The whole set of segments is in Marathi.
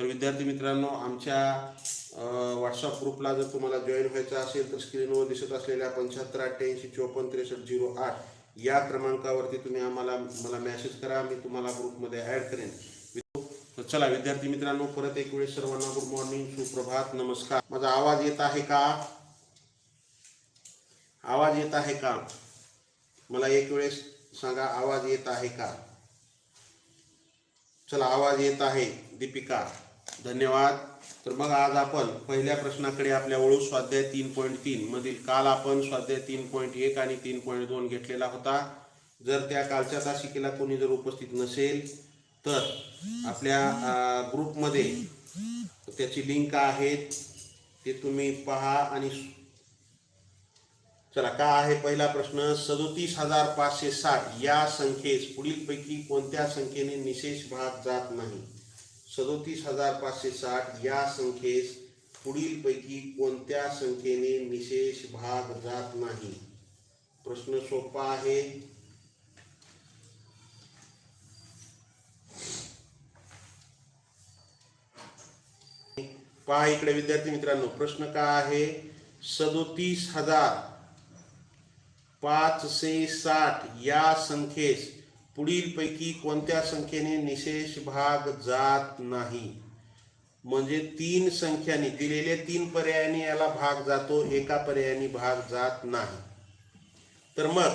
तर विद्यार्थी मित्रांनो, आमच्या व्हॉट्सअप ग्रुपला जर तुम्हाला जॉईन व्हायचं असेल तर स्क्रीनवर दिसत असलेल्या 7588545408 या क्रमांकावरती तुम्ही मला मेसेज करा. मी तुम्हाला ग्रुपमध्ये ॲड करेन. तर चला विद्यार्थी मित्रांनो, परत एक वेळेस सर्वांना गुड मॉर्निंग, सुप्रभात, नमस्कार. माझा आवाज येत आहे का? आवाज येत आहे का? मला एक वेळेस सांगा, आवाज येत आहे का? चला, आवाज येत आहे. दीपिका, धन्यवाद. तर मग आज आपण पहिल्या प्रश्नाकडे आपल्या वळू. स्वाध्याय 3.3 मधील काल आपण स्वाध्याय 3.1 आणि 3.2 घेतलेला होता. जर त्या कालच्या तासिकेला कोणी जर उपस्थित नसेल तर आपल्या ग्रुपमध्ये त्याची लिंक आहे, ते तुम्ही पहा. आणि चला, का आहे पहिला प्रश्न. 37,560 या संख्येस पुढीलपैकी कोणत्या संख्येने निशेष भाग जात नाही? 37,560 या संख्येस पुढीलपैकी कोणत्या संख्येने निशेष भाग जात नाही? प्रश्न सोपा आहे. पहा इकडे विद्यार्थी मित्रांनो, प्रश्न का आहे. 37,560 या संख्येस पुढीलपैकी कोणत्या संख्येने निशेष भाग जात नाही? म्हणजे 3 संख्यांनी दिलेल्या 3 पर्यायाने याला भाग जातो, एका पर्यायाने भाग जात नाही. तर मग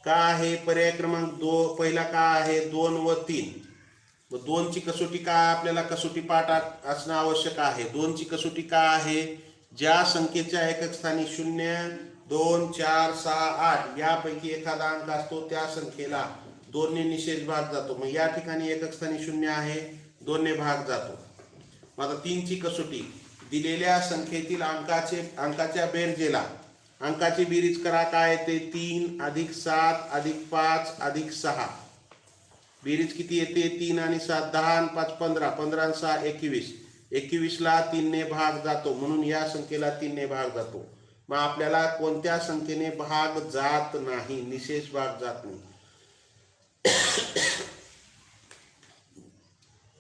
का आहे पर्याय क्रमांक 2 पहिला का आहे 2 व 3. मग 2 ची कसोटी काय, आपल्याला कसोटी पाठ असणं आवश्यक आहे. 2 ची कसोटी काय आहे, ज्या संख्येच्या एकक स्थानी 0, 2, 4, 6, 8 यापैकी एखादा अंक असतो त्या संख्येला 2 ने निशेष भाग जातो. मग या ठिकाणी एकक स्थानी 0 आहे, 2 ने भाग जातो. मग आता 3 ची कसोटी, दिलेल्या संख्येतील अंकाच्या बेरजेला अंकाची बेरीज करा. काय येते 3 + 7 + 5 + 6. बेरीज किती येते 3 आणि 7 10 आणि 5 15, 15 आणि 6 21. 21 ला 3 ने भाग जातो, म्हणून या संख्येला 3 ने भाग जातो. मग आपल्याला कोणत्या संख्येने भाग जात नाही, निशेष भाग जात नाही,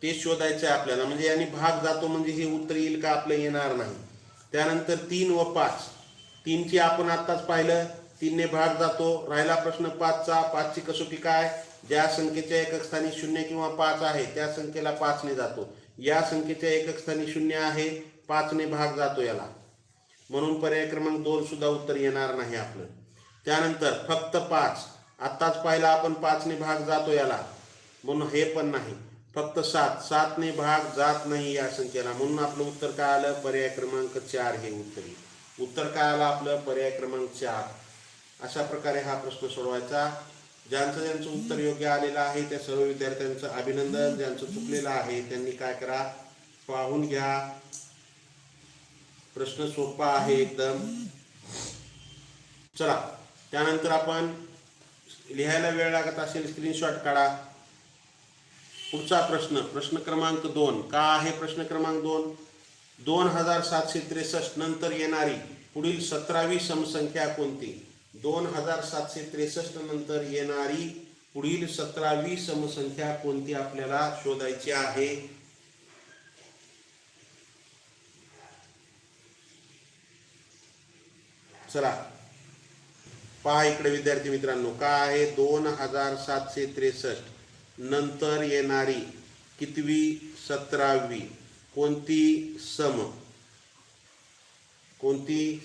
ते शोधायचं आहे आपल्याला. म्हणजे यांनी भाग जातो म्हणजे हे उत्तर येईल का, आपलं येणार नाही. त्यानंतर 3 व 5. 3 ची आपण आत्ताच पाहिलं, 3 ने भाग जातो. राहिला प्रश्न 5 चा. 5 ची कसोटी काय, ज्या संख्येच्या एकक स्थानी 0 किंवा 5 आहे त्या संख्येला 5 ने जातो. या संख्येच्या एकक स्थानी 0 आहे, 5 ने भाग जातो याला, म्हणून पर्याय क्रमांक 2 सुद्धा उत्तर येणार नाही आपलं. त्यानंतर फक्त 5, आत्ताच पाहिला आपण 5 ने भाग जातो याला, म्हणून हे पण नाही. फक्त 7 ने भाग जात नाही या संख्येला, म्हणून आपलं उत्तर काय आलं, पर्याय क्रमांक 4 हे उत्तर काय आलं आपलं, पर्याय क्रमांक 4. अशा प्रकारे हा प्रश्न सोडवायचा. ज्यांचं उत्तर योग्य आलेलं आहे त्या सर्व विद्यार्थ्यांचं अभिनंदन. ज्यांचं चुकलेलं आहे त्यांनी काय करा, पाहून घ्या. प्रश्न सोपा आहे एकदम. चला, त्यानंतर आपण लिहायला वेळ लागत असेल स्क्रीनशॉट काढा. पुढचा प्रश्न क्रमांक 2. का आहे प्रश्न क्रमांक 2. 2763 नंतर येणारी पुढील 17वी समसंख्या कोणती? 2763 नंतर येणारी पुढील 17वी समसंख्या कोणती आपल्याला शोधायची आहे. चला पहा इकडे विद्यार्थी मित्रांनो, का आहे 2763 नंतर येणारी कितवी, 17वी कोणती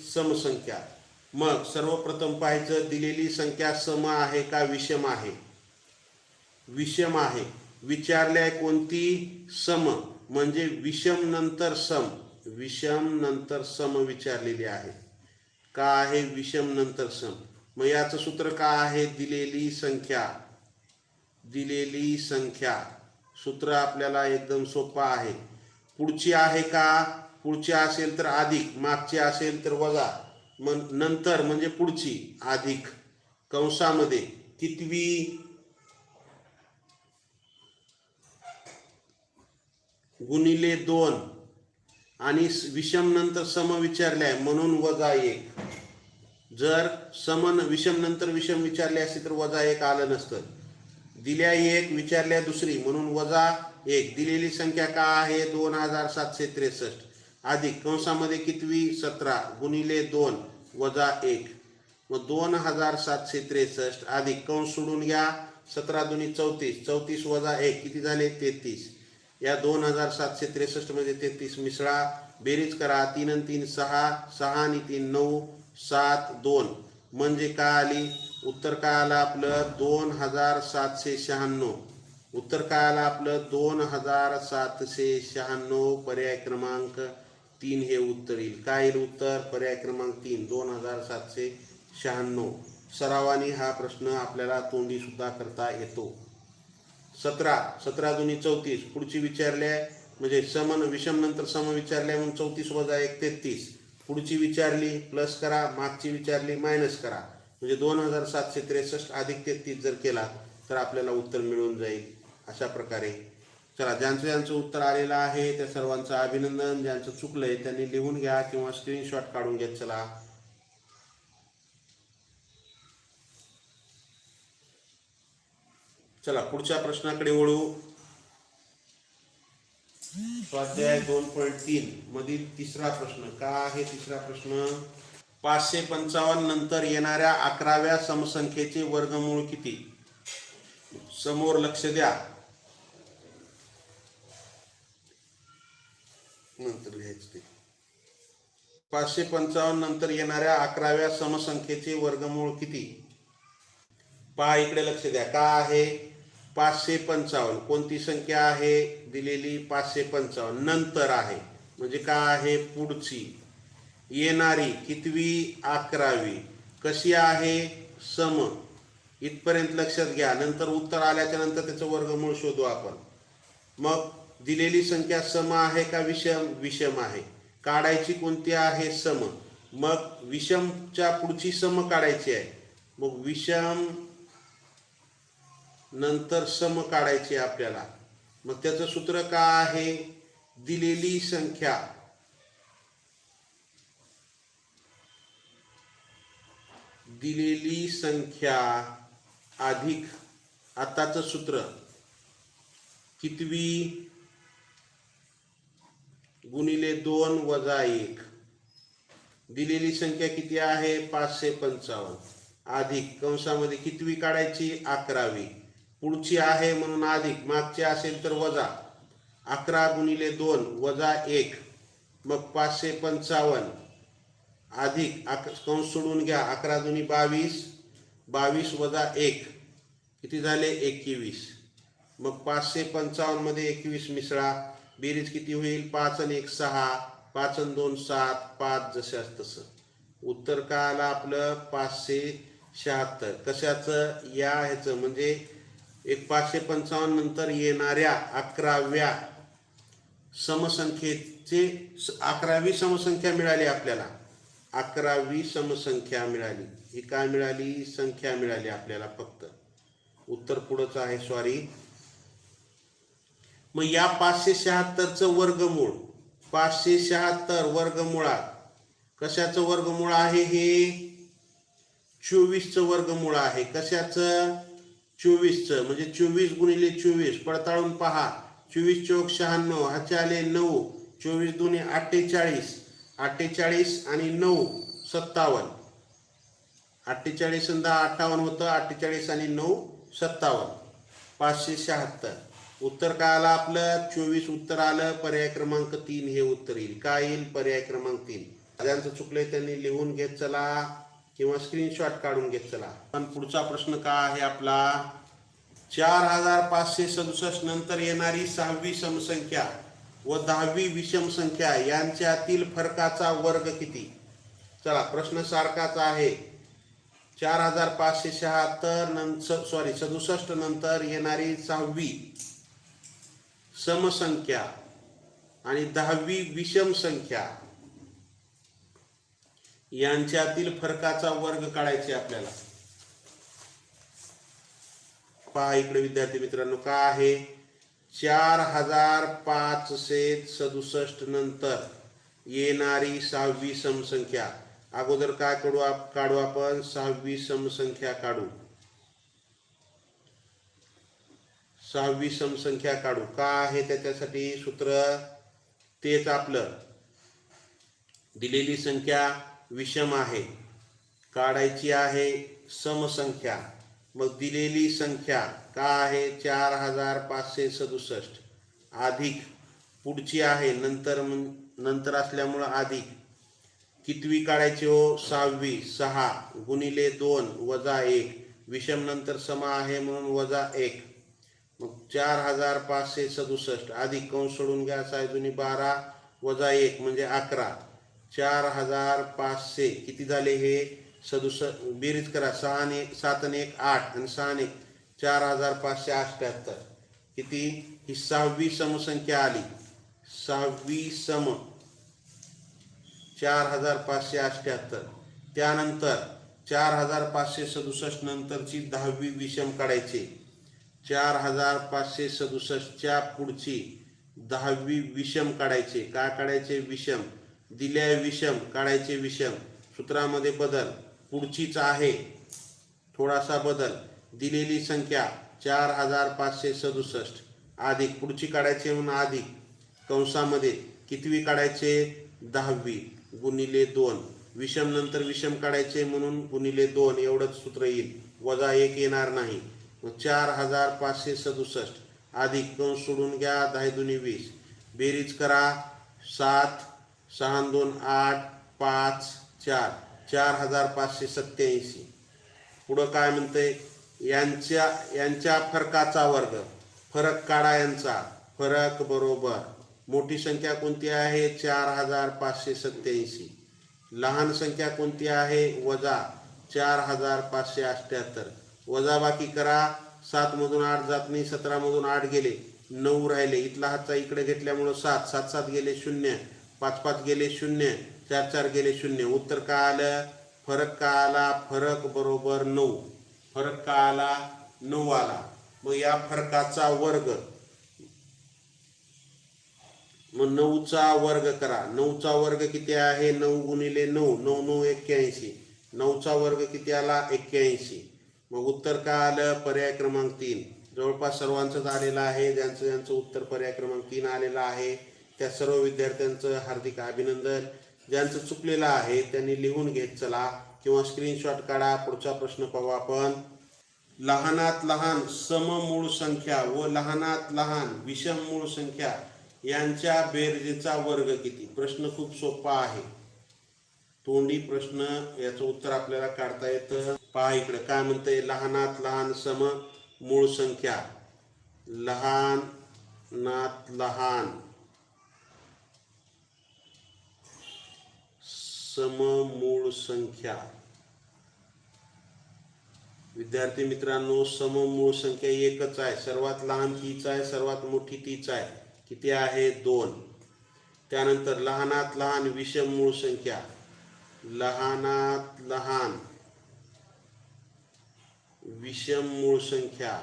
समसंख्या. मग सर्वप्रथम पाहायचं, दिलेली संख्या सम आहे का विषम आहे? विषम आहे. विचारले कोणती, सम, म्हणजे विषम नंतर सम विचारलेली आहे. का आहे विषम नंतर सम. मग याचं सूत्र काय आहे, दिलेली संख्या. सूत्र आपल्याला एकदम सोपं आहे. पुढची आहे का, पुढची असेल तर अधिक, मागची असेल तर वजा, मग नंतर म्हणजे पुढची अधिक, कंसामध्ये कितवी गुणिले 2 आणि विषम नंतर सम विचारले आहे म्हणून -1. जर विषम नंतर विषम विचारले असते तर -1 आलं नसतं. दिल्या 1 विचारल्या दुसरी म्हणून 1 दिलेली संख्या का आहे 2763 अधिक कंसामध्ये कितवी 17 गुणिले 2 वजा 1 मग 2763 अधिक कंस सोडून घ्या 17 दुनी 34 34 वजा 1 किती झाले 33 या 2763 मध्ये 33 मिसळा बेरीज करा 3 आणि 3 6 6 आणि 3 9 7 2 म्हणजे काय आली उत्तर काय आलं आपलं 2796 उत्तर काय आलं आपलं 2796 पर्याय क्रमांक 3 हे उत्तर येईल काय येईल उत्तर पर्याय क्रमांक 3 2796 सरावाने हा प्रश्न आपल्याला तोंडी सुद्धा करता येतो 17 दुनी 34 पुढची विचारले म्हणजे सम विषम नंतर सम विचारले म्हणून 34 वजा 1 33 पुढची विचारली प्लस करा मागची विचारली मायनस करा म्हणजे 2763 अधिक 33 जर केला तर आपल्याला उत्तर मिळून जाईल अशा प्रकारे चला ज्यांचं उत्तर आलेलं आहे त्या सर्वांचं अभिनंदन ज्यांचं चुकलंय त्यांनी लिहून घ्या किंवा स्क्रीनशॉट काढून घ्या चला पुढच्या प्रश्नाकडे वळू स्वाध्याय 2.3 मधील तिसरा प्रश्न का आहे तिसरा प्रश्न 555 नंतर येणाऱ्या 11व्या समसंख्येचे वर्गमूळ किती समोर लक्ष द्या नंतर लिहायचं ते 555 नंतर येणाऱ्या 11व्या समसंख्येचे वर्गमूळ किती पहा इकडे लक्ष द्या का आहे 555 कोणती संख्या आहे दिलेली 555 नंतर आहे म्हणजे काय आहे पुढची येणारी कितवी 11वी कशी आहे सम इथपर्यंत लक्षात घ्या नंतर उत्तर आल्याच्या नंतर त्याचं वर्गमूळ शोधू आपण मग दिलेली संख्या सम आहे का विषम आहे काढायची कोणती आहे सम मग विषमच्या पुढची सम काढायची आहे मग विषम नंतर सम काढायची आपल्याला मग त्याचं सूत्र काय आहे दिलेली संख्या अधिक आताचं सूत्र कितवी गुणिले 2 वजा 1 दिलेली संख्या किती आहे 555 अधिक कंसामध्ये कितवी काढायची 11वी पुढची आहे म्हणून अधिक मागची असेल तर वजा 11 गुणिले 2 वजा 1 मग 555 अधिक कंस सोडून घ्या 11 दुनी 22 22 वजा 1 किती झाले 21 मग 555 मध्ये 21 मिसळा बेरीज किती होईल 5 आणि 1 6 5 आणि 2 7 5 जसे तसं उत्तर काय आलं आपलं 576 कशाचं या ह्याचं म्हणजे एक 555 नंतर येणाऱ्या 11व्या समसंख्येचे 11वी समसंख्या मिळाली आपल्याला 11वी समसंख्या मिळाली ही काय मिळाली संख्या मिळाली आपल्याला फक्त उत्तर पुढंच आहे सॉरी मग या 576चं वर्गमूळ 576 वर्गमुळात कशाचं वर्गमूळ आहे हे 24चं वर्गमूळ आहे कशाचं 24चं म्हणजे 24 गुणिले 24 पडताळून पहा 24 चौक 96 हाचे आले 9 24 दुनी 48 48 आणि 9 57 48 आणि 10 58 होतं 48 आणि 9 57 576 उत्तर काय आलं आपलं 24 उत्तर आलं पर्याय क्रमांक 3 हे उत्तर येईल काय येईल पर्याय क्रमांक 3 ज्यांचं चुकलंय त्यांनी लिहून घेत चला किंवा स्क्रीनशॉट काढून घेत चला पण पुढचा प्रश्न काय आहे आपला 4567 नंतर येणारी 6वी समसंख्या व 10वी विषम संख्या यांच्यातील फरकाचा वर्ग किती चला प्रश्न सारखाच आहे 67 नंतर येणारी 6वी समसंख्या आणि 10वी विषम संख्या यांच्यातील फरकाचा वर्ग काढायचे आपल्याला पहा इकडे विद्यार्थी मित्रांनो काय आहे 4567 नंतर येणारी 6वी समसंख्या अगोदर काय काढू आपण 6वी समसंख्या काढू 6वी समसंख्या काढू. का आहे त्याच्यासाठी सूत्र तेच आपलं, दिलेली संख्या विषम आहे, काढायची आहे समसंख्या. मग दिलेली संख्या का आहे 4567 अधिक पुढची आहे नंतर असल्यामुळं अधिक. कितवी काढायची हो 6वी. 6 गुणिले 2 वजा 1, विषम नंतर सम आहे म्हणून वजा 1. मग 4567 अधिक कंस सोडून घ्या 6 दुनी 12 वजा 1 म्हणजे 11. 4500 किती झाले हे 67, बेरीज करा. 7 आणि 1 8 आणि 6 आणि 1 4578. किती? ही 6वी समसंख्या आली. 6वी सम 4578. त्यानंतर 4567 नंतरची 10वी विषम काढायची. 4567च्या पुढची 10वी विषम काढायचे. काय काढायचे? विषम. दिल्या विषम काढायचे विषम. सूत्रामध्ये बदल, पुढचीच आहे थोडासा बदल. दिलेली संख्या 4567 अधिक पुढची काढायची म्हणून अधिक कंसामध्ये कितवी काढायचे 10वी गुणिले 2, विषम नंतर विषम काढायचे म्हणून गुणिले 2 एवढंच सूत्र येईल, वजा 1 येणार नाही. 4567 अधिक कंस सोडून घ्या 10 दुनी 20, बेरीज करा. 7 6 2 8 5 4 4587. पुढं काय म्हणते? यांच्या फरकाचा वर्ग. फरक काढा यांचा. फरक बरोबर मोठी संख्या कोणती आहे 4587. लहान संख्या कोणती आहे वजा 4578. वजा बाकी करा. 7 मधून 8 जात नाही, 17 मधून 8 गेले 9 राहिले. इथला हातचा इकडे घेतल्यामुळं 7 7 7 गेले 0, 5 5 गेले 0, 4 4 गेले 0. उत्तर का आलं? फरक का आला? फरक बरोबर 9. फरक का आला? 9 आला. मग या फरकाचा वर्ग, मग 9चा वर्ग करा. 9चा वर्ग किती आहे? 9 गुणिले 9 9 9 81. 9चा वर्ग किती आला? 81. मग उत्तर का आलं? पर्याय क्रमांक 3. जवळपास सर्वांचंच आलेलं आहे. ज्यांचं उत्तर पर्याय क्रमांक 3 आलेलं आहे त्या सर्व विद्यार्थ्यांचं हार्दिक अभिनंदन. ज्यांचं चुकलेलं आहे त्यांनी लिहून घेत चला किंवा स्क्रीनशॉट काढा. पुढचा प्रश्न पाहू आपण. लहानात लहान सममूळ संख्या व लहानात लहान विषम मूळ संख्या यांच्या बेरजेचा वर्ग किती? प्रश्न खूप सोपा आहे, तोंडी प्रश्न. याचं उत्तर आपल्याला काढता येतं. पहा इकडे काय म्हणतंय. लहानात लहान सम मूळ संख्या. लहानात लहान सममूळ संख्या. विद्यार्थी मित्रांनो, सममूळ संख्या एकच आहे. सर्वात लहान तीच आहे, सर्वात मोठी तीच आहे. किती आहे? 2. त्यानंतर लहानात लहान विषम मूळ संख्या. लहानात लहान विषम मूळ संख्या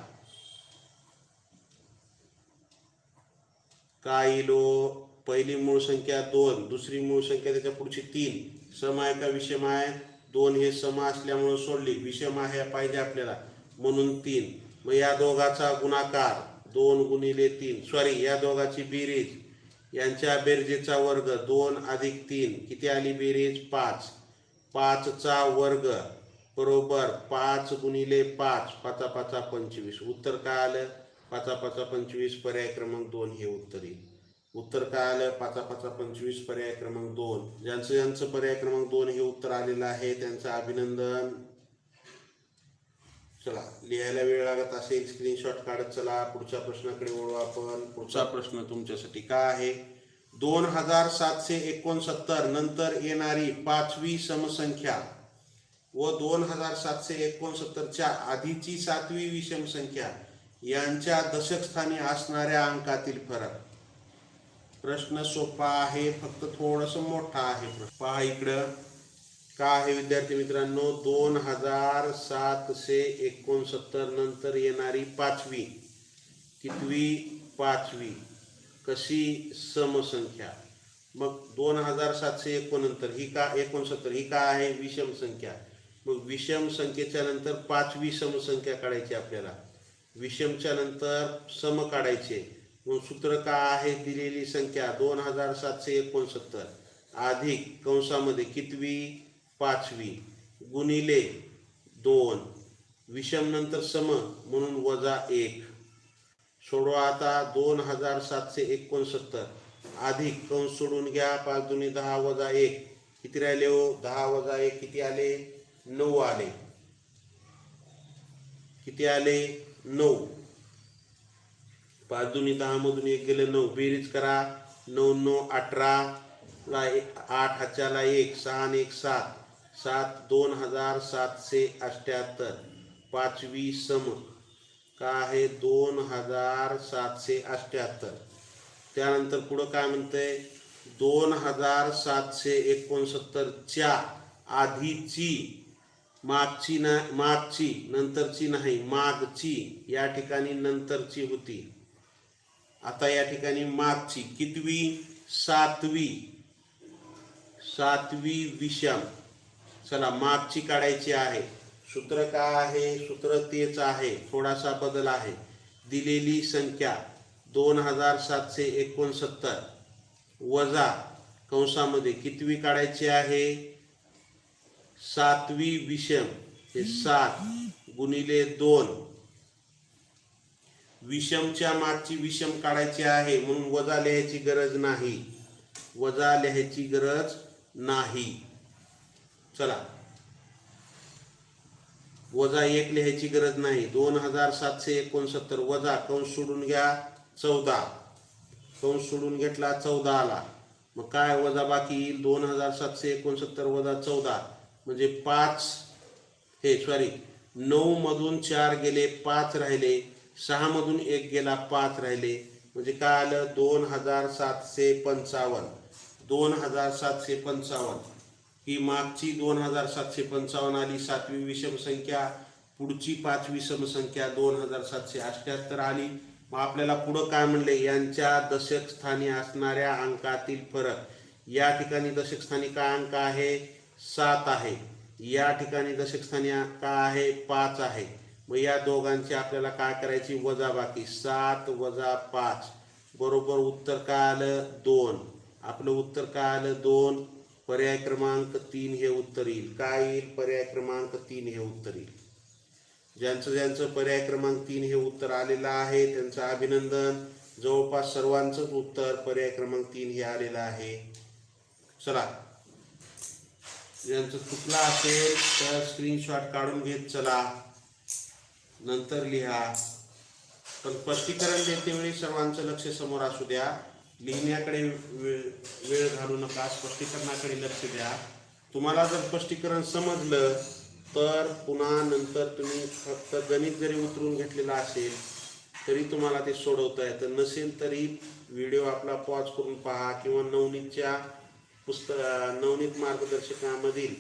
काय येईल? पहिली मूळ संख्या 2, दुसरी मूळ संख्या त्याच्या पुढची 3. सम आहे का विषम आहे? 2 हे सम असल्यामुळे सोडली, विषम आहे पाहिजे आपल्याला म्हणून 3. मग या दोघाचा गुणाकार 2 गुणिले 3, सॉरी या दोघाची बेरीज, यांच्या बेरजेचा वर्ग 2 अधिक 3 किती आली बेरीज? 5. 5चा वर्ग बरोबर 5 गुणिले 5 5 5 25. उत्तर काय आलं? 5 5 25. पर्याय क्रमांक 2 हे उत्तर येईल. उत्तर काय आलं? 5 5 25 पर्याय क्रमांक 2. ज्यांचं पर्याय क्रमांक 2 हे उत्तर आलेलं आहे त्यांचं अभिनंदन. चला, लिहायला वेळ लागत असेल स्क्रीनशॉट काढत चला. पुढच्या प्रश्नाकडे वळू आपण. पुढचा प्रश्न तुमच्यासाठी काय आहे? 2769 नंतर येणारी 5वी समसंख्या व 2769च्या आधीची 7वी विषम संख्या यांच्या दशक स्थानी असणाऱ्या अंकातील फरक. प्रश्न सोपा आहे, फक्त थोडंसं मोठा आहे. पहा इकडं काय आहे विद्यार्थी मित्रांनो. 2769 नंतर येणारी 5वी, कितवी? 5वी कशी समसंख्या. मग 2769 नंतर ही का 69 ही काय आहे? विषम संख्या. मग विषम संख्येच्या नंतर 5वी समसंख्या काढायची आपल्याला. विषमच्या नंतर सम काढायचे. म्हणून सूत्र काय आहे, दिलेली संख्या 2769 अधिक कंसामध्ये कितवी, पाचवी, गुणिले 2, विषम नंतर सम म्हणून वजा 1. सोडवा आता. 2769 अधिक कंस सोडून घ्या, 5 दुनी 10 वजा 1 किती राहिले हो, 10 वजा 1 किती आले, 9 आले. किती आले, 9. 5 दुनी 10 मधून 1 गेले 9, बेरीज करा. 9 9 18 ला 8 हाच्याला 1, 6 आणि 1 7, 7 2778. पाचवी सम का आहे, 2778. त्यानंतर पुढं काय म्हणतंय, 2769 च्या आधीची, मागची ना, मागची नंतरची नाही, मागची या ठिकाणी नंतरची होती. आता या ठिकाणी मागची कितवी, सातवी, सातवी विषम. चला मागची काढायची आहे. सूत्र काय आहे, सूत्र तेच आहे, थोडासा बदल आहे. दिलेली संख्या 2769 वजा कंसामध्ये कितवी काढायची आहे, सातवी विषम. हे 7 गुणिले 2. विषमच्या मागची विषम काढायची आहे म्हणून वजा लिहायची गरज नाही, वजा लिहायची गरज नाही. चला वजा 1 लिहायची गरज नाही. 2769 वजा कंस सोडून घ्या 14, कंस सोडून घेतला 14 आला. मग काय वजा बाकी येईल, 2769 वजा 14 म्हणजे 5, हे सॉरी 9 मधून 4 गेले 5 राहिले, 6 मधून 1 गेला 5 राहिले, म्हणजे काय आलं 2755. 2755 ही मागची 2755 आली, सातवी विषम संख्या. पुढची पाचवी सम संख्या 2778 आली. मग आपल्याला पुढं काय म्हणले, यांच्या दशक स्थानी असणाऱ्या अंकातील फरक. या ठिकाणी दशक स्थानी काय अंक आहे, 7 आहे. या ठिकाणी दशक स्थानी काय आहे, 5 आहे. मग या दोघांची आपल्याला काय करायची, वजाबाकी. 7 वजा 5 बरोबर उत्तर काय आलं, 2. आपलं उत्तर काय आलं, 2. पर्याय क्रमांक 3 हे उत्तर येईल. काय येईल, पर्याय क्रमांक 3 हे उत्तर येईल. ज्यांचं पर्याय क्रमांक 3 हे उत्तर आलेलं आहे त्यांचं अभिनंदन. जवळपास सर्वांचंच उत्तर पर्याय क्रमांक 3 हे आलेलं आहे. चला ज्यांचं चुकलं असेल तर स्क्रीनशॉट काढून घेत चला, नंतर लिहा. पण स्पष्टीकरण देते वेळी सर्वांचं लक्ष समोर असू द्या. लिहिण्याकडे वेळ घालू नका, स्पष्टीकरणाकडे लक्ष द्या. तुम्हाला जर स्पष्टीकरण समजलं तर पुन्हा नंतर तुम्ही फक्त गणित जरी उतरून घेतलेला असेल तरी तुम्हाला ते सोडवता येतं. नसेल तरी व्हिडिओ आपला पॉज करून पहा किंवा नवनीतच्या नवनीत मार्गदर्शकामधील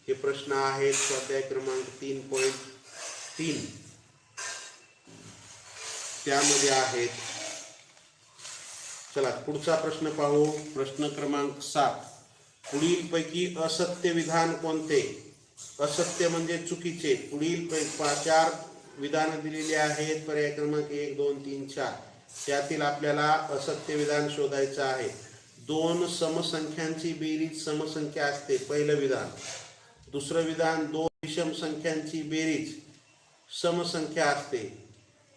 हे प्रश्न आहेत स्वाध्याय क्रमांक 3.3 त्यामध्ये आहेत. चला पुढचा प्रश्न पाहू. प्रश्न क्रमांक 7. पुढीलपैकी असत्य विधान कोणते. असत्य म्हणजे चुकीचे. पुढील 4 विधान दिलेली आहेत. पर्याय क्रमांक 1 2 3 4 त्यातील आपल्याला असत्य विधान शोधायचं आहे. 2 समसंख्यांची बेरीज समसंख्या असते, पहिलं विधान. दुसरं विधान 2 विषम संख्यांची बेरीज समसंख्या असते.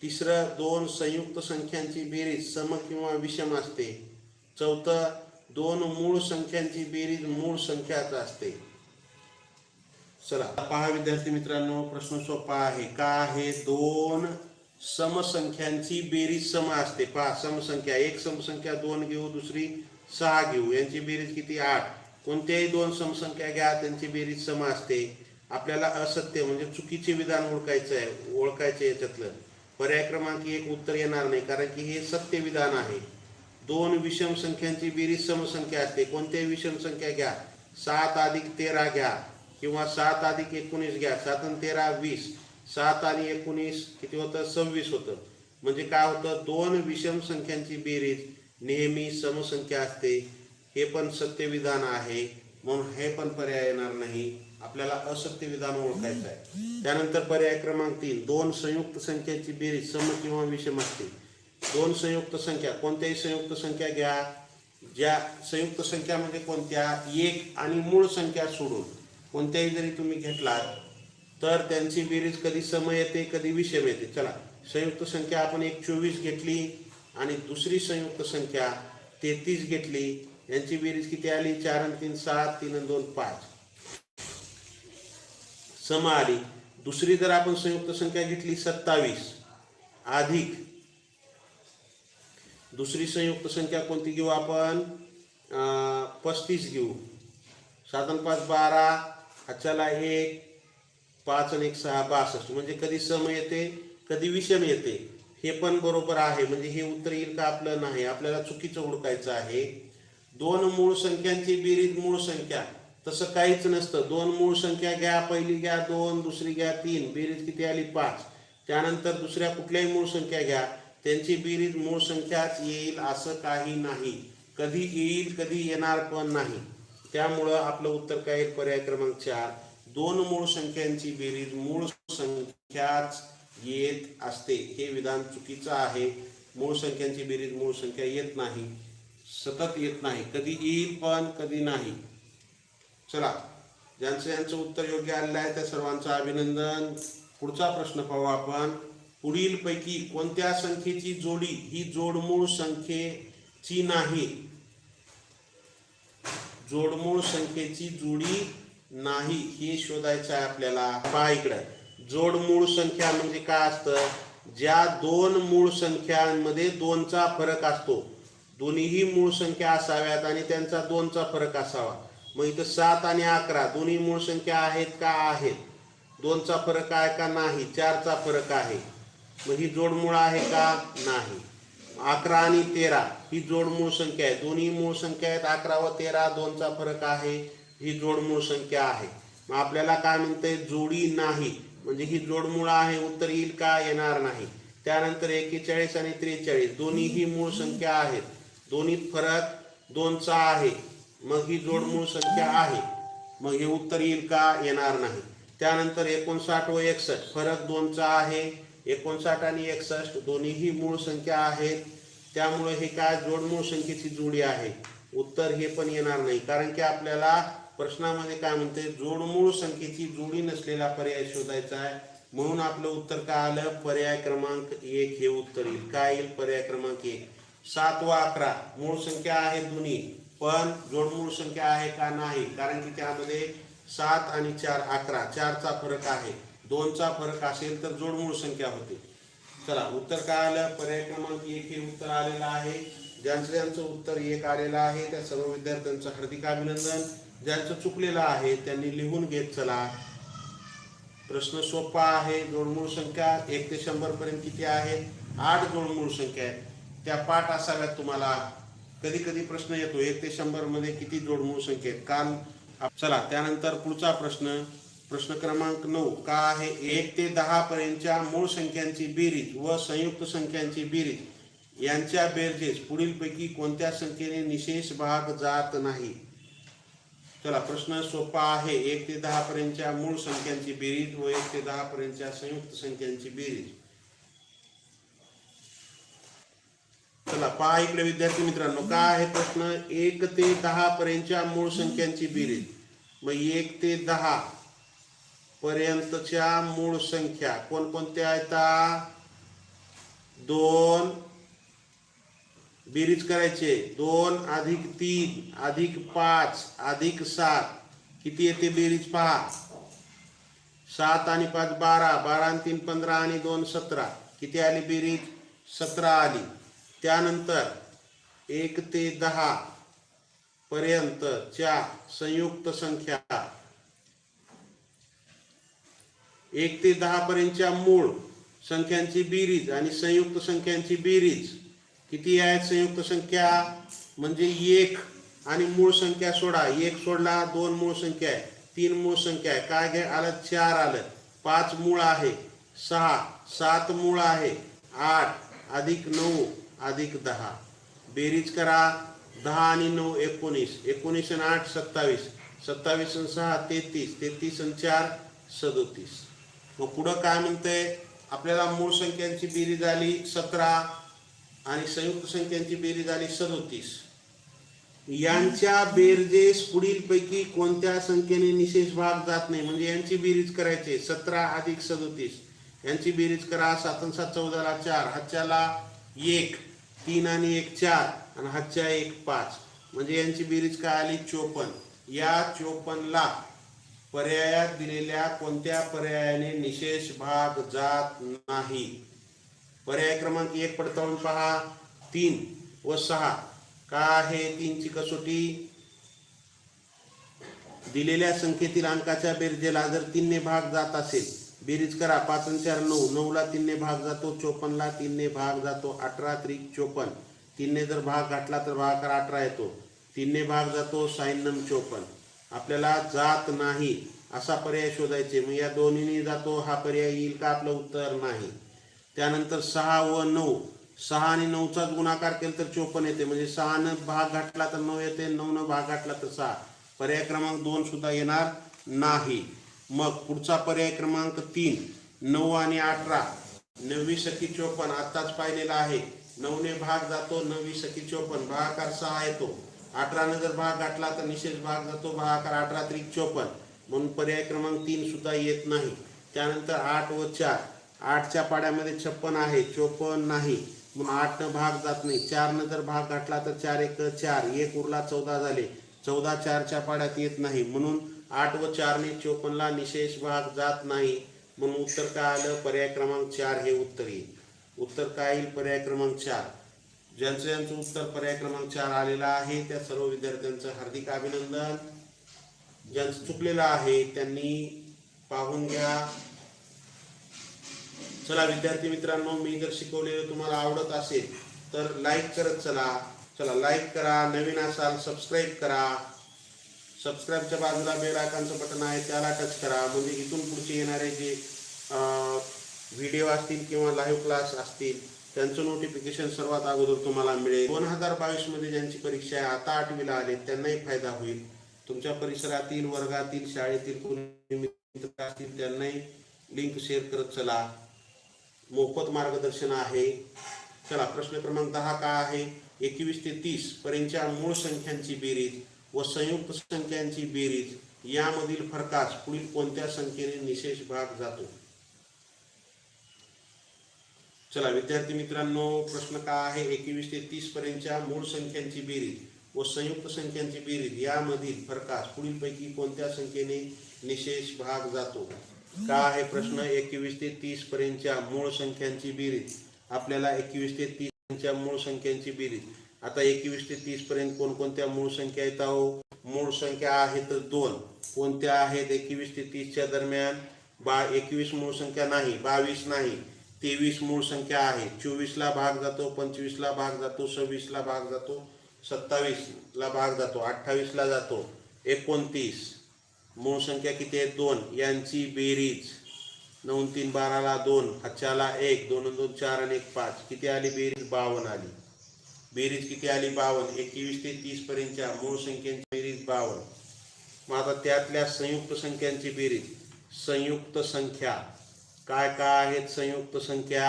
तिसरं 2 संयुक्त संख्यांची बेरीज सम किंवा विषम असते. चौथं 2 मूळ संख्यांची बेरीज मूळ संख्याच असते. चला पहा विद्यार्थी मित्रांनो, प्रश्न सोपा आहे. का आहे, 2 समसंख्यांची बेरीज सम असते. पहा समसंख्या, एक समसंख्या 2 घेऊ, दुसरी 6 घेऊ, यांची बेरीज किती 8. कोणत्याही 2 समसंख्या घ्या त्यांची बेरीज सम असते. आपल्याला असत्य म्हणजे चुकीचे विधान ओळखायचे याच्यातलं. पर्याय क्रमांक 1 उत्तर येणार नाही कारण की हे सत्य विधान आहे. 2 विषम संख्यांची बेरीज समसंख्या असते. कोणत्याही विषम संख्या घ्या, 7 अधिक 13 घ्या किंवा 7 अधिक 19 घ्या. 7 आणि 13 20, 7 आणि 19 किती होतं, 26 होतं. म्हणजे काय होतं, 2 विषम संख्यांची बेरीज नेहमी समसंख्या असते. हे पण सत्य विधान आहे म्हणून हे पण पर्याय येणार नाही. आपल्याला असत्य विधान ओळखायचं आहे. त्यानंतर पर्याय क्रमांक 3, दोन संयुक्त संख्याची बेरीज सम किंवा विषम असते. दोन संयुक्त संख्या, कोणत्याही संयुक्त संख्या घ्या, ज्या संयुक्त संख्या म्हणजे कोणत्या, एक आणि मूळ संख्या सोडून कोणत्याही जरी तुम्ही घेतलात तर त्यांची बेरीज कधी सम येते कधी विषम येते. चला, संयुक्त संख्या आपण एक 24 घेतली आणि दुसरी संयुक्त संख्या 33 घेतली, यांची बेरीज किती आली, 4 आणि 3 7, 3 आणि 2 5, सम आली. दुसरी जर आपण संयुक्त संख्या घेतली 27 अधिक दुसरी संयुक्त संख्या कोणती घेऊ आपण, 35 घेऊ, 7 आणि 5 12, अचाला 1, 5 आणि 1 6 62, म्हणजे कधी सम येते कधी विषम येते. हे पण बरोबर आहे, म्हणजे हे उत्तर येईल का आपलं, नाही, आपल्याला चुकीचं ओळखायचं आहे. दोन मूळ संख्यांची बेरीज मूळ संख्या, तसं काहीच नसतं. दोन मूळ संख्या घ्या, पहिली घ्या 2, दुसरी घ्या 3, बेरीज किती आली 5. त्यानंतर दुसऱ्या कुठल्याही मूळ संख्या घ्या, त्यांची बेरीज मूळ संख्याच येईल असं काही नाही. कधी येईल कधी येणार पण नाही. त्यामुळं आपलं उत्तर काय येईल, पर्याय क्रमांक 4, दोन मूळ संख्यांची बेरीज मूळ संख्याच येत असते. हे विधान चुकीचं आहे. मूळ संख्यांची बेरीज मूळ संख्या येत नाही, सतत येत नाही, कधी येईल पण कधी नाही. चला, ज्यांचं उत्तर योग्य आलेलं आहे त्या सर्वांचं अभिनंदन. पुढचा प्रश्न पाहू आपण. पुढील पैकी कोणत्या संख्येची जोडी ही जोडमूळ संख्येची नाही. जोडमूळ संख्येची जोडी नाही हे शोधायचं आहे आपल्याला. पहा इकडे, जोडमूळ संख्या म्हणजे काय असतं, ज्या दोन मूळ संख्यांमध्ये 2चा फरक असतो. दोन्हीही मूळ संख्या असाव्यात आणि त्यांचा 2चा फरक असावा. मग इथं 7 आणि 11 दोन्ही मूळ संख्या आहेत का, आहेत. 2चा फरक आहे का, नाही. 4चा फरक आहे, मग ही जोडमूळ आहे का, नाही. 11 आणि 13 ही जोडमूळ संख्या आहे, दोन्ही मूळ संख्या आहेत. 11 व 13 2चा फरक आहे, ही जोडमूळ संख्या आहे. मग आपल्याला काय म्हणते, जोडी नाही, म्हणजे ही जोडमूळ आहे. उत्तर येईल का, येणार नाही. त्यानंतर 41 आणि 43 दोन्हीही मूळ संख्या आहेत, दोन्ही फरक 2चा आहे, मग ही जोडमूळ संख्या आहे. मग हे उत्तर येईल का, येणार नाही. त्यानंतर 59 व 61 फरक 2चा आहे. 59 आणि 61 दोन्हीही मूळ संख्या आहेत, त्यामुळे हे काय, जोडमूळ संख्येची जोडी आहे. उत्तर हे पण येणार नाही, कारण की आपल्याला प्रश्नामध्ये काय म्हणते, जोडमूळ संख्येची जोडी नसलेला पर्याय शोधायचा आहे. म्हणून आपलं उत्तर काय आलं, पर्याय क्रमांक 1 हे उत्तर येईल. काय येईल, पर्याय क्रमांक 1. 7 व 11 मूळ संख्या आहेत दोन्ही, पण जोडमूळ संख्या आहे का, नाही, कारण की त्यामध्ये 7 आणि 4 11, 4चा फरक आहे. 2चा फरक असेल तर जोडमूळ संख्या होते. चला, उत्तर काय आलं, पर्याय क्रमांक 1 हे उत्तर आलेलं आहे. ज्यांचं उत्तर 1 आलेलं आहे त्या सर्व विद्यार्थ्यांचं हार्दिक अभिनंदन. ज्यांचं चुकलेलं आहे त्यांनी लिहून घेत चला. प्रश्न सोपा आहे. जोडमूळ संख्या 1 ते 100 पर्यंत किती आहेत, 8 जोडमूळ संख्या आहेत, त्या पाठ असाव्यात तुम्हाला. कधी कधी प्रश्न येतो 1 ते 100 मध्ये किती जोडमूळ संख्या आहेत, काल. चला, त्यानंतर पुढचा प्रश्न, प्रश्न क्रमांक 9 का आहे, 1 ते 10 पर्यंतच्या मूळ संख्यांची बेरीज व संयुक्त संख्यांची बेरीज यांच्या बेरजेस पुढीलपैकी कोणत्या संख्येने निशेष भाग जात नाही. चला, प्रश्न सोपा आहे. 1 ते 10 पर्यंतच्या मूळ संख्यांची बेरीज व 1 ते 10 पर्यंतच्या संयुक्त संख्यांची बेरीज. चला, पहा इकडे विद्यार्थी मित्रांनो, काय आहे प्रश्न, 1 ते 10 पर्यंतच्या मूळ संख्यांची बेरीज. मग 1 ते 10 पर्यंतच्या मूळ संख्या कोणकोणत्या आहेत, 2 बेरीज करायचे, 2 अधिक 3 अधिक 5 अधिक 7 किती येते बेरीज पहा, 7 आणि 5 12, 12 आणि 3 15 आणि 2 17 किती आली बेरीज, 17 आली. त्यानंतर 1 ते 10 पर्यंतच्या संयुक्त संख्या, 1 ते 10 पर्यंतच्या मूळ संख्यांची बेरीज आणि संयुक्त संख्यांची बेरीज किती आहेत, संयुक्त संख्या म्हणजे 1 आणि मूळ संख्या सोडा, 1 सोडला 2 मूळ संख्या आहे, 3 मूळ संख्या आहे, काय घे आलं 4 आलं, 5 मूळ आहे 6, 7 मूळ आहे 8 अधिक 9 अधिक 10 बेरीज करा, 10 आणि 9 19, 19 आणि 8 27, 27 आणि 6 33, 33 आणि 4 37. मग पुढं काय म्हणतंय, आपल्याला मूळ संख्यांची बेरीज आली 17 आणि संयुक्त संख्यांची बेरीज आली 37. यांच्या बेरजेस पुढील पैकी कोणत्या संख्येने निशेष भाग जात नाही, म्हणजे यांची बेरीज करायची 17 अधिक 37. यांची बेरीज करा, 7 आणि 7 14ला 4, हातच्याला 1, 3 आणि 1 4 आणि हातच्या 1 5, म्हणजे यांची बेरीज काय आली 54. या 54ला पर्यायात दिलेल्या कोणत्या पर्यायाने निशेष भाग जात नाही? पर्याय क्रमांक 1 पडताळून पहा. 3 व 6 का आहे 3ची कसोटी? दिलेल्या संख्येतील अंकाच्या बेरजेला जर 3ने भाग जात असेल, बेरीज करा. 5 आणि 4 9, 9ला 3ने भाग जातो, 54ला 3ने भाग जातो, 18 त्रिक 54. 3ने जर भाग घातला तर भागाकार 18 येतो. 3ने भाग जातो, 96 54. आपल्याला जात नाही असा पर्याय शोधायचे. मग या दोन्हीने जातो हा पर्याय येईल का? आपलं उत्तर नाही. त्यानंतर 6 व 9, 6 आणि 9चा गुणाकार केला तर 54 येते, म्हणजे 6ने भाग घातला तर 9 येते, 9ने भाग घातला तर 6. पर्याय क्रमांक 2 सुद्धा येणार नाही. मग पुढचा पर्याय क्रमांक 3, 9 आणि 18, 9 सखी 54 आत्ताच पाहिलेला आहे. 9ने भाग जातो, 9 सखी 54, भागाकार 6 येतो. 18ने जर भाग घातला तर निशेष भाग जातो, भागाकार 18 त्रिक 54, म्हणून पर्याय क्रमांक 3 सुद्धा येत नाही. त्यानंतर 8 व 4, 8च्या पाड्यामध्ये 56 आहे, 54 नाही, म्हणून 8 न भाग जात नाही. 4ने जर भाग घातला तर 4 1 4, 1 उरला 14 झाले, 14 4च्या पाड्यात येत नाही, म्हणून 8 व 4ने 54ला निशेष भाग जात नाही, म्हणून उत्तर काय आलं? पर्याय क्रमांक 4 हे उत्तर येईल. उत्तर काय येईल? पर्याय क्रमांक 4. ज्यांचं उत्तर पर्याय क्रमांक 4 आलेलं आहे त्या सर्व विद्यार्थ्यांचं हार्दिक अभिनंदन. ज्यांचं चुकलेलं आहे त्यांनी पाहून घ्या. चला विद्यार्थी मित्रांनो, मी जर शिकवलेलं तुम्हाला आवडत असेल तर लाईक करत चला लाईक करा. नवीन असाल सबस्क्राईब करा. सबस्क्राईबच्या बाजूला बेल आयकॉनचं बटन आहे त्याला टच करा, म्हणजे इथून पुढचे येणारे जे व्हिडिओ असतील किंवा लाईव्ह क्लास असतील त्यांचं नोटिफिकेशन सर्वात अगोदर तुम्हाला मिळेल. 2022 मध्ये ज्यांची परीक्षा आहे, आता 8वीला आले, त्यांनाही फायदा होईल. तुमच्या परिसरातील, वर्गातील, शाळेतील कोणी मित्र असतील त्यांनाही लिंक शेअर करत चला. मोफत मार्गदर्शन आहे. चला प्रश्न क्रमांक 10 काय आहे? 21 ते 30 पर्यंतच्या मूळ संख्यांची बेरीज व संयुक्त संख्यांची बेरीज यामधील फरकास पुढील कोणत्या संख्येने निशेष भाग जातो? चला विद्यार्थी मित्रांनो, प्रश्न काय आहे? 21 ते 30 पर्यंतच्या मूळ संख्यांची बेरीज व संयुक्त संख्यांची बेरीज यामधील फरकास पुढील पैकी कोणत्या संख्येने निशेष भाग जातो? काय आहे प्रश्न? 21 ते 30 पर्यंतच्या मूळ संख्यांची बेरीज. आपल्याला 21 ते 30 पर्यंतच्या मूळ संख्यांची बेरीज. आता 21 ते 30 पर्यंत कोणकोणत्या मूळ संख्या येतात? मूळ संख्या आहेत 2. कोणत्या आहेत? 21 ते 30च्या दरम्यान 21 मूळ संख्या नाही, 22 नाही, 23 मूळ संख्या आहे. 24ला भाग जातो, 25ला भाग जातो, 26ला भाग जातो, 27ला भाग जातो, 28ला जातो, 29. मूळ संख्या किती आहेत? 2. यांची बेरीज 9 3 12ला 2, हातच्याला 1, 2 2 4 आणि 1 5, किती आली बेरीज? 52 आली. बेरीज किती आली? 52. 21 ते 30 पर्यंतच्या मूळ संख्यांची बेरीज 52. मग आता त्यातल्या संयुक्त संख्यांची बेरीज. संयुक्त संख्या काय काय आहेत? संयुक्त संख्या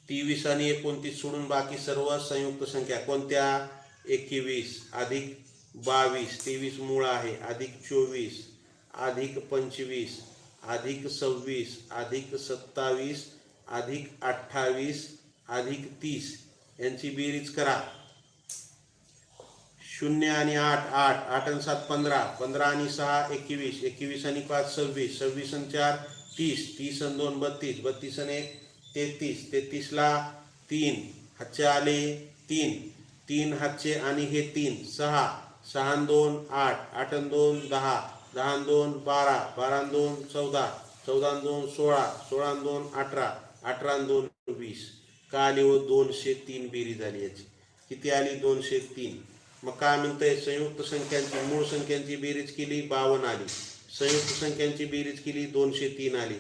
23 आणि 29 सोडून बाकी सर्व संयुक्त संख्या. कोणत्या? 21 अधिक 22, 23 मूळ आहे, अधिक 24 अधिक 25 अधिक 26 अधिक 27 अधिक 28 अधिक 30 यांची बेरीज करा. 0 आणि 8 8, 8 आणि 7 15, 15 आणि 6 21, 21 आणि 5 26, 26 आणि 4 30, 30 आणि 2 32, 32 आणि 1 33, 33ला 3, हातचे आले 3, 3 हातचे आणि हे 3 6, 6 आणि 2 8, 8 आणि 2 10, 10 आणि 2 12, 12 आणि 2 14, 14 आणि 2 16, 16 आणि 2 18, 18 आणि 2 20. का आली हो? 203 बेरीज आली याची. किती आली? 203. मग काय म्हणतंय? संयुक्त संख्यांची मूळ संख्यांची बेरीज केली 52 आली, संयुक्त संख्यांची बेरीज केली 203 आली.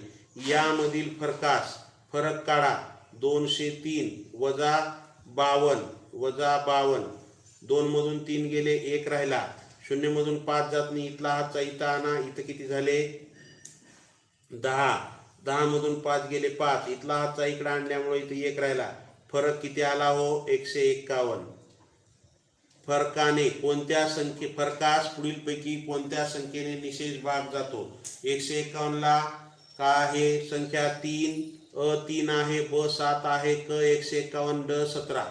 यामधील फरकास फरक काढा. 203 वजा 52 वजा 52, 2 मधून 3 गेले, 1 राहिला, शून्य मधून 5 जात नाही, इथला हातचा इथं आणा, इथं किती झाले 10, 10 मधून 5 गेले 5, इथला हातचा इकडे आणल्यामुळे इथे 1 राहिला, फरक किती आला हो 151. फरकाने कोणत्या फरकास पुढीलपैकी कोणत्या संख्येने निशेष भाग जातो? 151 ला का आहे संख्या 3, अ 3 आहे, ब 7 आहे, क 151, ड 17.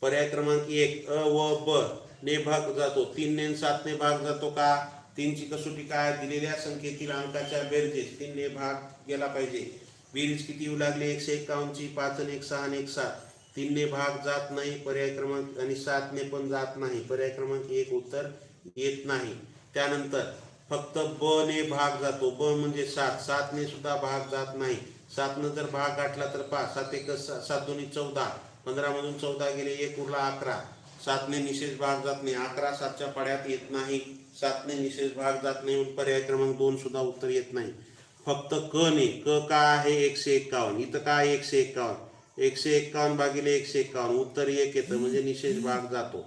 पर्याय क्रमांक 1 अ व ब ने भाग जातो, 3 ने 7 ने भाग जातो का? 3 ची कसोटी काय? दिलेल्या संख्येतील अंकाच्या बेरजेस 3 ने भाग गेला पाहिजे. बेरीज किती येऊ लागले 151 ची? 5 आणि 1 6 आणि 1 7. 3 ने भाग जात नाही, पर्याय क्रमांक, आणि 7 ने पण जात नाही, पर्याय क्रमांक 1 उत्तर येत नाही. त्यानंतर फक्त ब ने भाग जातो, ब म्हणजे 7, 7 ने सुद्धा भाग जात नाही. 7 ने जर भाग गाठला तर 5, 7 1 7 2 14, 15 मधून 14 गेले, 1 उरला 11. 7 ने निशेष भाग जात नाही, 11 7च्या पाड्यात येत नाही, 7 ने निशेष भाग जात नाही, पर्याय क्रमांक 2 सुद्धा उत्तर येत नाही. फक्त क ने, क का आहे 151, इथं काय 151, 151 भागिले 151 उत्तर 1 येतं, म्हणजे निशेष भाग जातो.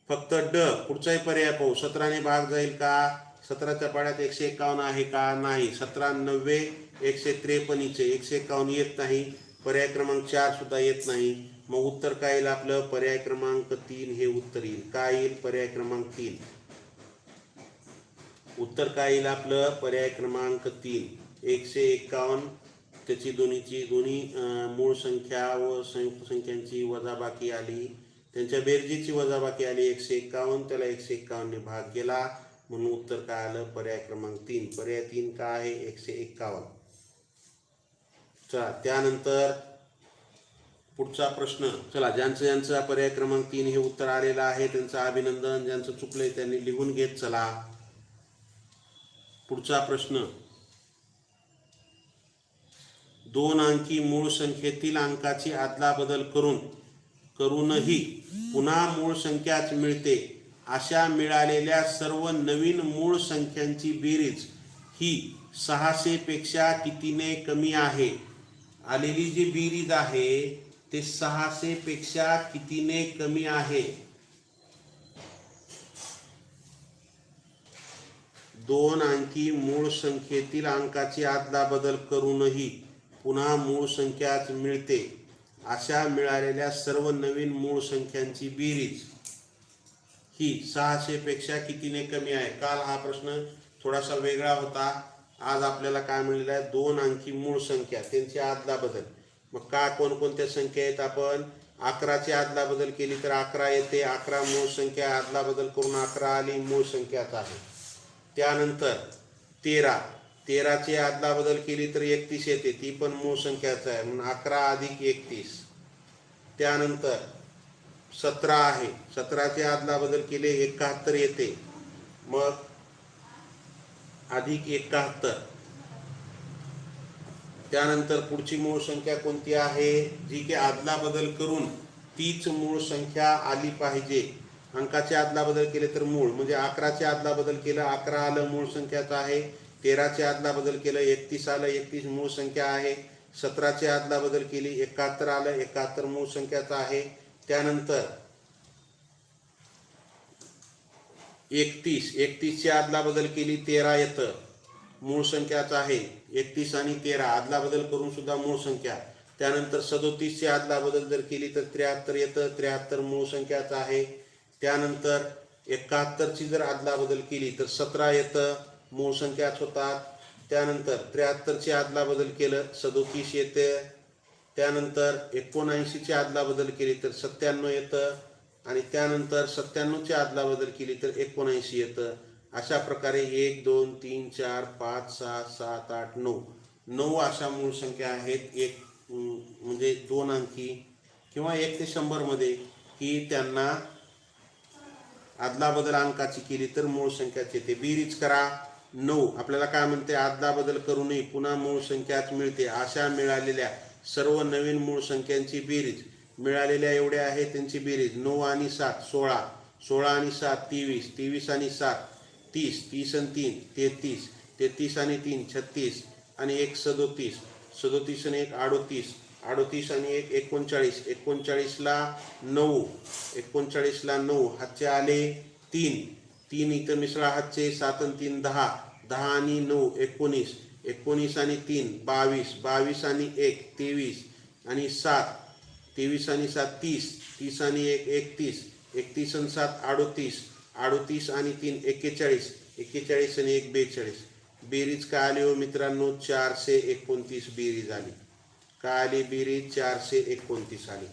फक्त ड, पुढचाही पर्याय पाहू, 17 ने भाग जाईल का? 17च्या पाड्यात 151 आहे का? नाही. 17 90 153 151 येत नाही, पर्याय क्रमांक 4 सुद्धा येत नाही. मग उत्तर काय येईल आपलं? पर्याय क्रमांक 3 हे उत्तर येईल. काय येईल? पर्याय क्रमांक 3. उत्तर काय येईल आपलं? पर्याय क्रमांक 3. 151 त्याची दोन्ही मूळ संख्या व संयुक्त संख्यांची वजाबाकी आली, त्यांच्या बेरजेची वजाबाकी आली 151, त्याला 151 ने भाग गेला, म्हणून उत्तर काय आलं? पर्याय क्रमांक 3. पर्याय 3 काय आहे? 151. चला त्यानंतर पुढचा प्रश्न. चला ज्यांचं पर्याय क्रमांक 3 हे उत्तर आलेलं आहे त्यांचं अभिनंदन, ज्यांचं चुकलंय त्यांनी लिहून घेत चला. पुढचा प्रश्न. 2 अंकी मूळ संख्येतील अंकाची अदलाबदल करूनही पुन्हा मूळ संख्याच मिळते, अशा मिळालेल्या सर्व नवीन मूळ संख्यांची बेरीज ही 600 पेक्षा कितीने कमी आहे? आलेली जी बेरीज आहे ते 600 पेक्षा कितीने कमी आहे? 2 अंकी मूळ संख्येतील अंकाची अदलाबदल करूनही पुन्हा मूळ संख्याच मिळते, अशा मिळालेल्या सर्व नवीन मूळ संख्यांची बेरीज ही 600 पेक्षा कितीने कमी आहे? काल हा प्रश्न थोडासा वेगळा होता, आज आपल्याला काय मिळालेलं आहे? 2 अंकी मूळ संख्या त्यांची अदलाबदल. मग का कोणकोणत्या संख्या आहेत? आपण 11ची अदलाबदल केली तर 11 येते, 11 मूळ संख्या, अदलाबदल करून 11 आली, मूळ संख्याच आहे. त्यानंतर 13ची अदलाबदल केली तर 31 येते, ती पण मूळ संख्याच आहे, म्हणून 11 अधिक 31. त्यानंतर 17 आहे, 17ची अदलाबदल केली 71 येते, मग अधिक 71. त्यानंतर पुढची मूळ संख्या कोणती आहे? जी की अदलाबदल करून तीच मूळ संख्या आली पाहिजे. अंकाचे अदलाबदल केले तर मूळ, म्हणजे 11चे अदलाबदल केलं 11 आलं, मूळ संख्याच आहे. 13चे अदलाबदल केलं 31 आलं, 31 मूळ संख्या आहे. 17चे अदलाबदल केली 71 आलं, 71 मूळ संख्याच आहे. त्यानंतर 31ची अदलाबदल केली 13 येतं, मूळ संख्याच आहे. 31 आणि 13 अदलाबदल करून सुद्धा मूळ संख्या. त्यानंतर 37ची अदलाबदल जर केली तर 73 येतं, 73 मूळ संख्याच आहे. त्यानंतर 71ची जर अदलाबदल केली तर 17 येतं, मूळ संख्याच होतात. त्यानंतर 73ची अदलाबदल केलं 37 येते. त्यानंतर 79ची अदलाबदल केली तर 97 येतं, आणि त्यानंतर 97ची अदलाबदल केली तर 79 येतं. अशा प्रकारे 1 2 3 4 5 6 7 8 9 अशा मूळ संख्या आहेत. एक म्हणजे 2 अंकी किंवा 1 ते 100 मध्ये की त्यांना अदलाबदल अंकाची केली तर मूळ संख्याच येते. बेरीज करा. 9 आपल्याला काय म्हणते? अदलाबदल करूनही पुन्हा मूळ संख्याच मिळते, अशा मिळालेल्या सर्व नवीन मूळ संख्यांची बेरीज. मिळालेल्या एवढ्या आहे त्यांची बेरीज 9 आणि 7 16, 16 आणि 7 23, 23 आणि 7 30, 30 आणि 3 33, 33 आणि 3 36, आणि 1 37, 37 आणि 1 38, 38 आणि 1 39, 39ला 9, 39ला 9 हातचे आले 3, 3 इथं मिसळा हातचे, 7 आणि 3 10, 10 आणि 9 19, 19 आणि 3 22, 22 आणि 1 23 आणि 7, 23 आणि 7 30, 30 आणि 1 31, 31 आणि 7 38, 38 आणि 3 41, 41 आणि 1 42. बेरीज काय आली हो मित्रांनो? 429 बेरीज आली. काय आली बेरीज? 429 आली.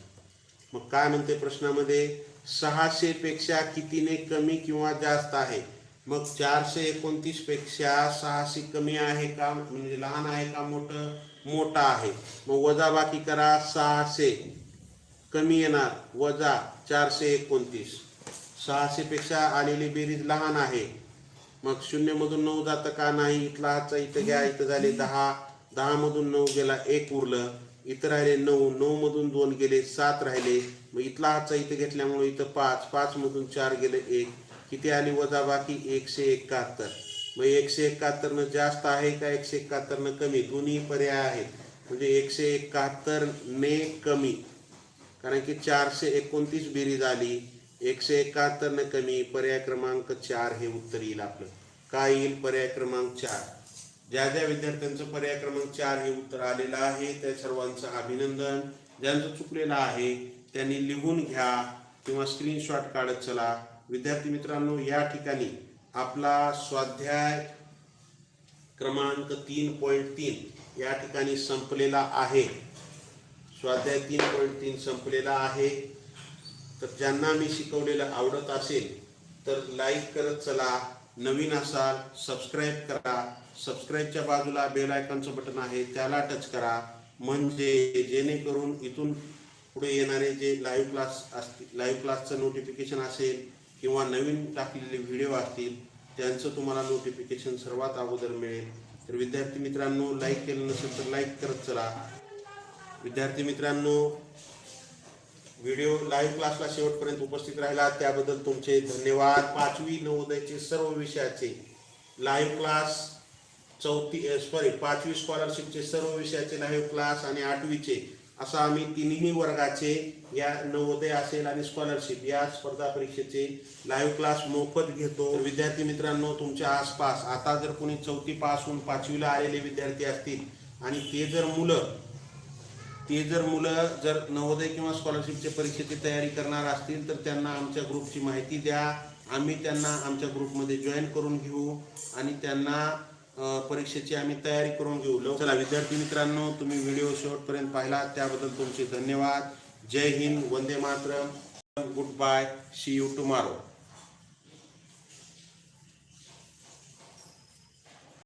मग काय म्हणते प्रश्नामध्ये? 600 पेक्षा कितीने कमी किंवा जास्त आहे? मग 429 पेक्षा 600 कमी आहे का, म्हणजे लहान आहे का मोठं? मोठा आहे. मग वजाबाकी करा. 600 कमी येणार वजा 429. 600 पेक्षा आलेली बेरीज लहान आहे. मग 0 मधून 9 जातं का? नाही. इथला हातचा इथं घ्या. इथं झाले 10, 10 मधून 9 गेला 1 उरलं. इथं राहिले 9, 9 मधून 2 गेले 7 राहिले. मग इथला हातचा इथं घेतल्यामुळे इथं 5, 5 मधून 4 गेले 1. किती आली वजाबाकी? 171. मग 171 जास्त आहे का 171 कमी? दोन्ही पर्याय आहेत. म्हणजे 171 ने कमी, कारण की 429 बेरीज आली. 171 ने कमी, पर्याय क्रमांक 4 हे उत्तर येईल आपलं. काय येईल? पर्याय क्रमांक 4. ज्या ज्या विद्यार्थ्यांचं पर्याय क्रमांक 4 हे उत्तर आलेलं आहे त्या सर्वांचं अभिनंदन. ज्यांचं चुकलेलं आहे त्यांनी लिहून घ्या किंवा स्क्रीनशॉट काढत चला. विद्यार्थी मित्रांनो, या ठिकाणी आपला स्वाध्याय क्रमांक 3.3 या ठिकाणी संपलेला आहे. स्वाध्याय 3.3 संपलेला आहे. तर ज्यांना मी शिकवलेलं आवडत असेल तर लाईक करत चला. नवीन असाल सबस्क्राईब करा. सबस्क्राईबच्या बाजूला बेल आयकॉनचं बटन आहे त्याला टच करा, म्हणजे जेणेकरून इथून पुढे येणारे जे लाईव्ह क्लास असतील, लाईव्ह क्लासचं नोटिफिकेशन असेल किंवा नवीन टाकलेले व्हिडिओ असतील त्यांचं तुम्हाला नोटिफिकेशन सर्वात अगोदर मिळेल. तर विद्यार्थी मित्रांनो, लाईक केलं नसेल तर लाईक करत चला. विद्यार्थी मित्रांनो, व्हिडिओ लाईव्ह क्लासला शेवटपर्यंत उपस्थित राहिला त्याबद्दल तुमचे धन्यवाद. 5वी नवोदयचे सर्व विषयाचे लाईव्ह क्लास, 5वी स्कॉलरशिपचे सर्व विषयाचे लाईव्ह क्लास आणि 8वीचे असं आम्ही तिन्ही वर्गाचे, या नवोदय असेल आणि स्कॉलरशिप या स्पर्धा परीक्षेचे लाईव्ह क्लास मोफत घेतो. विद्यार्थी मित्रांनो, तुमच्या आसपास आता जर कोणी 4थी पासून 5वीला आलेले विद्यार्थी असतील आणि ते जर मुलं जर नवोदय किंवा स्कॉलरशिपच्या परीक्षेची तयारी करणार असतील तर त्यांना आमच्या ग्रुपची माहिती द्या. आम्ही त्यांना आमच्या ग्रुपमध्ये जॉईन करून घेऊ आणि त्यांना परीक्षेची आम्ही तयारी करून घेऊ. चला विद्यार्थी मित्रांनो, तुम्ही व्हिडिओ शेवटपर्यंत पाहिला त्याबद्दल तुमचे धन्यवाद. जय हिंद, वंदे मातरम, good bye, see you tomorrow.